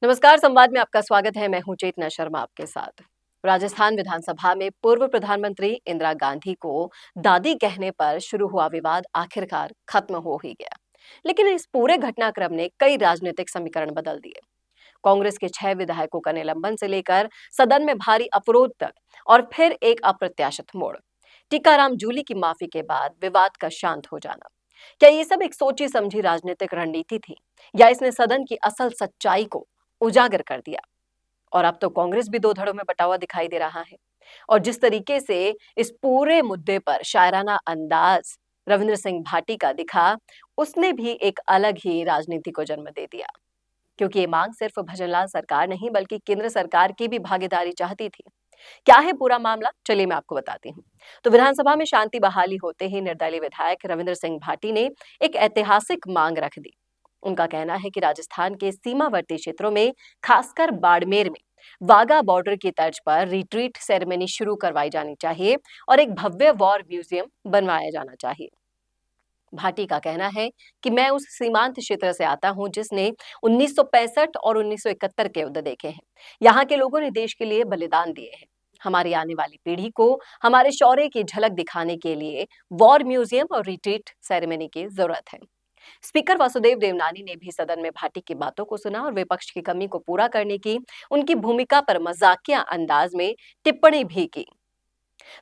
नमस्कार, संवाद में आपका स्वागत है। मैं हूं चेतना शर्मा आपके साथ। राजस्थान विधानसभा में पूर्व प्रधानमंत्री इंदिरा गांधी को दादी कहने पर शुरू हुआ विवाद आखिरकार खत्म हो ही गया। लेकिन इस पूरे घटनाक्रम ने कई राजनीतिक समीकरण बदल दिए। कांग्रेस के 6 विधायकों का निलंबन से लेकर सदन में भारी अवरोध तक, और फिर एक अप्रत्याशित मोड़, टीकाराम जूली की माफी के बाद विवाद का शांत हो जाना। क्या ये सब एक सोची समझी राजनीतिक रणनीति थी, या इसने सदन की असल सच्चाई को उजागर कर दिया? और अब तो कांग्रेस भी दो धड़ों में बटा हुआ दिखाई दे रहा है। और जिस तरीके से इस पूरे मुद्दे पर शायराना अंदाज रविंद्र सिंह भाटी का दिखा, उसने भी एक अलग ही राजनीति को जन्म दे दिया। क्योंकि ये मांग सिर्फ भजनलाल सरकार नहीं, बल्कि केंद्र सरकार की भी भागीदारी चाहती थी। क्या है पूरा मामला, चलिए मैं आपको बताती हूँ। तो विधानसभा में शांति बहाली होते ही निर्दलीय विधायक रविंद्र सिंह भाटी ने एक ऐतिहासिक मांग रख दी। उनका कहना है कि राजस्थान के सीमावर्ती क्षेत्रों में, खासकर बाड़मेर में, वाघा बॉर्डर की तर्ज पर रिट्रीट सेरेमनी शुरू करवाई जानी चाहिए और एक भव्य वॉर म्यूजियम बनवाया जाना चाहिए। भाटी का कहना है कि मैं उस सीमांत क्षेत्र से आता हूं जिसने 1965 और 1971 के युद्ध देखे हैं। यहाँ के लोगों ने देश के लिए बलिदान दिए हैं। हमारी आने वाली पीढ़ी को हमारे शौर्य की झलक दिखाने के लिए वॉर म्यूजियम और रिट्रीट सेरेमनी की जरूरत है। स्पीकर वासुदेव देवनानी ने भी सदन में भाटी की बातों को सुना और विपक्ष की कमी को पूरा करने की उनकी भूमिका पर मजाकिया अंदाज में टिप्पणी भी की।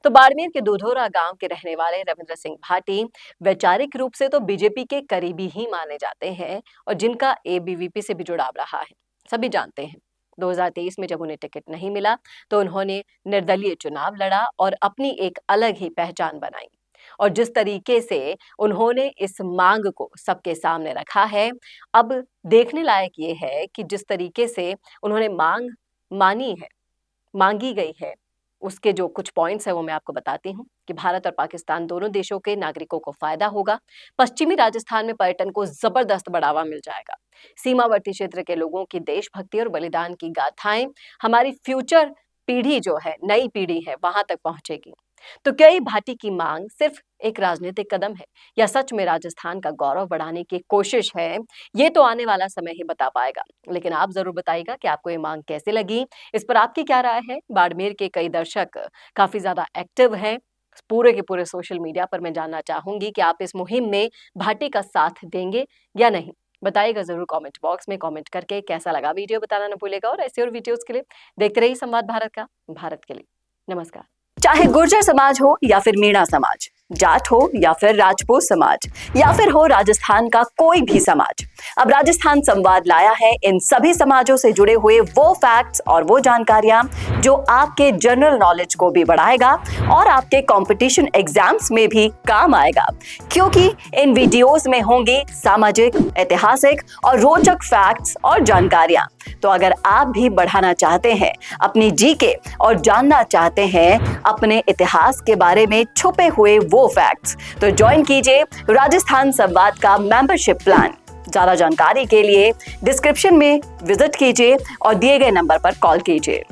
तो बाड़मेर के दुधोरा गांव के रहने वाले रविंद्र सिंह भाटी वैचारिक रूप से तो बीजेपी के करीबी ही माने जाते हैं, और जिनका एबीवीपी से भी जुड़ाव रहा है, सभी जानते हैं। 2023 में जब उन्हें टिकट नहीं मिला तो उन्होंने निर्दलीय चुनाव लड़ा और अपनी एक अलग ही पहचान बनाई। और जिस तरीके से उन्होंने इस मांग को सबके सामने रखा है, अब देखने लायक ये है कि जिस तरीके से उन्होंने मांग मानी है, मांगी गई है, उसके जो कुछ पॉइंट्स है वो मैं आपको बताती हूँ कि भारत और पाकिस्तान दोनों देशों के नागरिकों को फायदा होगा। पश्चिमी राजस्थान में पर्यटन को जबरदस्त बढ़ावा मिल जाएगा। सीमावर्ती क्षेत्र के लोगों की देशभक्ति और बलिदान की गाथाएं हमारी फ्यूचर पीढ़ी जो है, नई पीढ़ी है, वहां तक पहुंचेगी। तो क्या ये भाटी की मांग सिर्फ एक राजनीतिक कदम है, या सच में राजस्थान का गौरव बढ़ाने की कोशिश है? ये तो आने वाला समय ही बता पाएगा। लेकिन आप जरूर बताइएगा कि आपको ये मांग कैसे लगी, इस पर आपकी क्या राय है। बाड़मेर के कई दर्शक काफी ज्यादा एक्टिव हैं पूरे के पूरे सोशल मीडिया पर। मैं जानना चाहूंगी कि आप इस मुहिम में भाटी का साथ देंगे या नहीं। बताइएगा जरूर कमेंट बॉक्स में कमेंट करके। कैसा लगा वीडियो बताना न भूलेगा, और ऐसे और वीडियोस के लिए देखते रहिए संवाद भारत का, भारत के लिए। नमस्कार। चाहे गुर्जर समाज हो या फिर मीणा समाज, जाट हो या फिर राजपूत समाज, या फिर हो राजस्थान का कोई भी समाज, अब राजस्थान संवाद लाया है इन सभी समाजों से जुड़े हुए वो फैक्ट्स और वो जानकारियां जो आपके जनरल नॉलेज को भी बढ़ाएगा और आपके कंपटीशन एग्जाम्स में भी काम आएगा। क्योंकि इन वीडियोस में होंगी सामाजिक, ऐतिहासिक और रोचक फैक्ट्स और जानकारियां। तो अगर आप भी बढ़ाना चाहते हैं अपनी जीके और जानना चाहते हैं अपने इतिहास के बारे में छुपे हुए वो फैक्ट्स, तो ज्वाइन कीजिए राजस्थान संवाद का मेंबरशिप प्लान। ज्यादा जानकारी के लिए डिस्क्रिप्शन में विजिट कीजिए और दिए गए नंबर पर कॉल कीजिए।